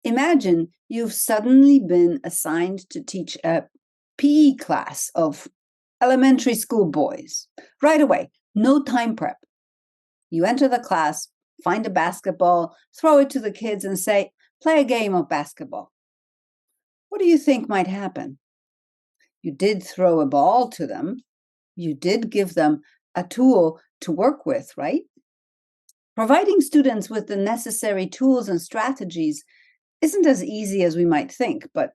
Imagine you've suddenly been assigned to teach a PE class of elementary school boys. Right away, no time prep. You enter the class, find a basketball, throw it to the kids, and say, play a game of basketball. What do you think might happen? You did throw a ball to them. You did give them a tool to work with, right? Providing students with the necessary tools and strategies isn't as easy as we might think, but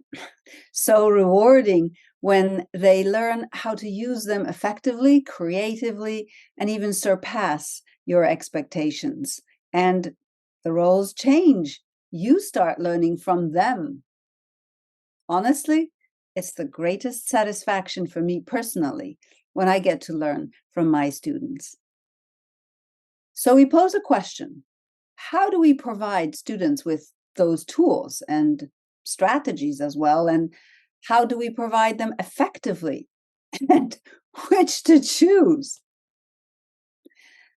so rewarding when they learn how to use them effectively, creatively, and even surpass your expectations. And the roles change. You start learning from them. Honestly, it's the greatest satisfaction for me personally when I get to learn from my students. So we pose a question. How do we provide students with those tools and strategies as well? And how do we provide them effectively? And which to choose?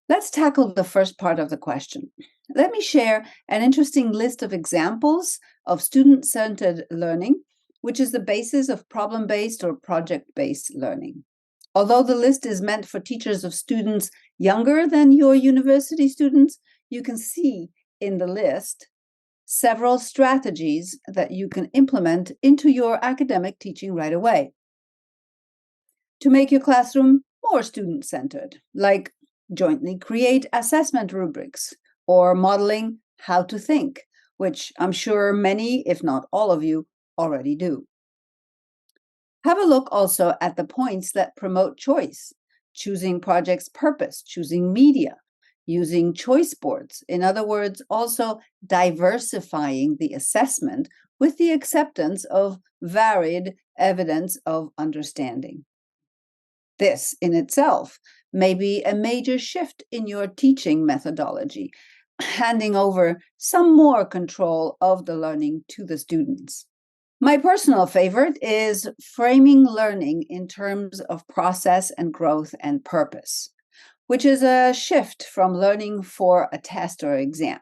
Let's tackle the first part of the question. Let me share an interesting list of examples of student-centered learning, which is the basis of problem-based or project-based learning. Although the list is meant for teachers of students younger than your university students, you can see in the list several strategies that you can implement into your academic teaching right away to make your classroom more student-centered, like jointly create assessment rubrics or modeling how to think, which I'm sure many, if not all of you, already do. Have a look also at the points that promote choice, choosing project's purpose, choosing media, using choice boards. In other words, also diversifying the assessment with the acceptance of varied evidence of understanding. This in itself may be a major shift in your teaching methodology, handing over some more control of the learning to the students. My personal favorite is framing learning in terms of process and growth and purpose, which is a shift from learning for a test or exam.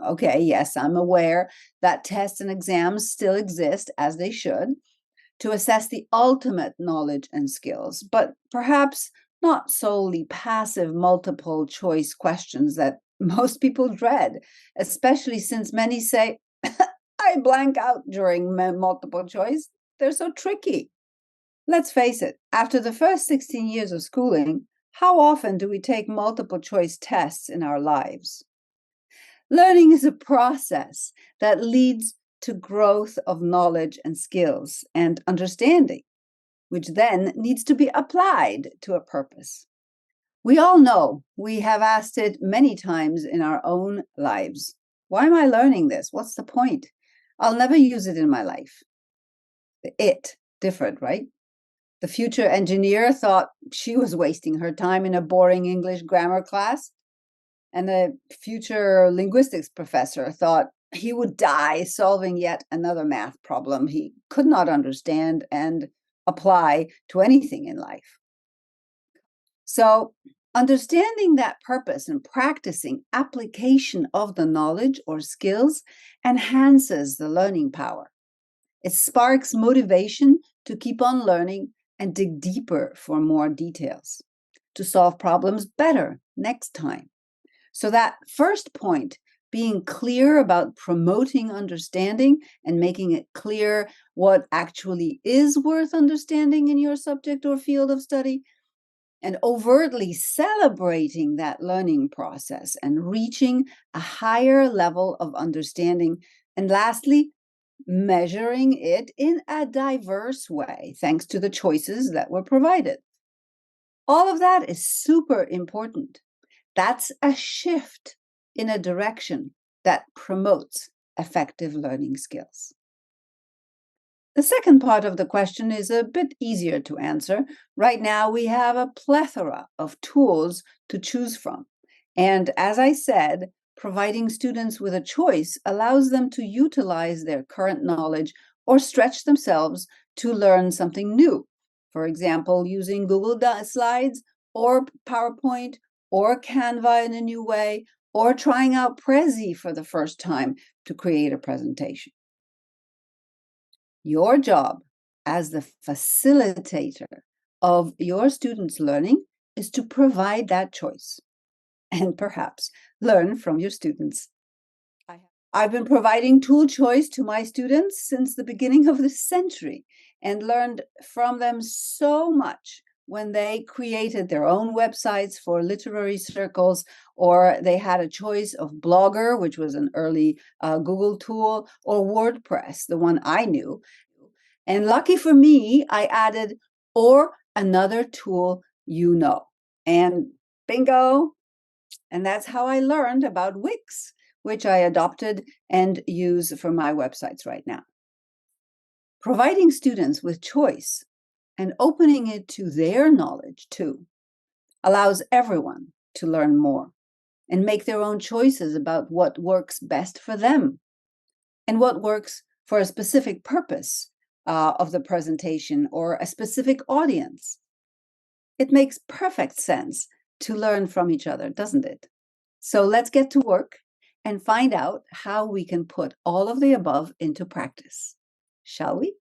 Okay, yes, I'm aware that tests and exams still exist, as they should, to assess the ultimate knowledge and skills, but perhaps not solely passive multiple choice questions that most people dread, especially since many say, I blank out during multiple choice. They're so tricky. Let's face it, after the first 16 years of schooling, how often do we take multiple choice tests in our lives? Learning is a process that leads to growth of knowledge and skills and understanding, which then needs to be applied to a purpose. We all know, we have asked it many times in our own lives. Why am I learning this? What's the point? I'll never use it in my life. It differed, right? The future engineer thought she was wasting her time in a boring English grammar class. And the future linguistics professor thought he would die solving yet another math problem he could not understand and apply to anything in life. So, understanding that purpose and practicing application of the knowledge or skills enhances the learning power. It sparks motivation to keep on learning and dig deeper for more details, to solve problems better next time. So that first point, being clear about promoting understanding and making it clear what actually is worth understanding in your subject or field of study, and overtly celebrating that learning process and reaching a higher level of understanding. And lastly, measuring it in a diverse way, thanks to the choices that were provided. All of that is super important. That's a shift in a direction that promotes effective learning skills. The second part of the question is a bit easier to answer. Right now, we have a plethora of tools to choose from. And as I said, providing students with a choice allows them to utilize their current knowledge or stretch themselves to learn something new. For example, using Google Slides or PowerPoint or Canva in a new way, or trying out Prezi for the first time to create a presentation. Your job as the facilitator of your students' learning is to provide that choice and perhaps learn from your students. I've been providing tool choice to my students since the beginning of the century and learned from them so much when they created their own websites for literary circles, or they had a choice of Blogger, which was an early Google tool, or WordPress, the one I knew. And lucky for me, I added, or another tool you know. And bingo. And that's how I learned about Wix, which I adopted and use for my websites right now. Providing students with choice and opening it to their knowledge too allows everyone to learn more and make their own choices about what works best for them and what works for a specific purpose of the presentation or a specific audience. It makes perfect sense to learn from each other, doesn't it? So let's get to work and find out how we can put all of the above into practice, shall we?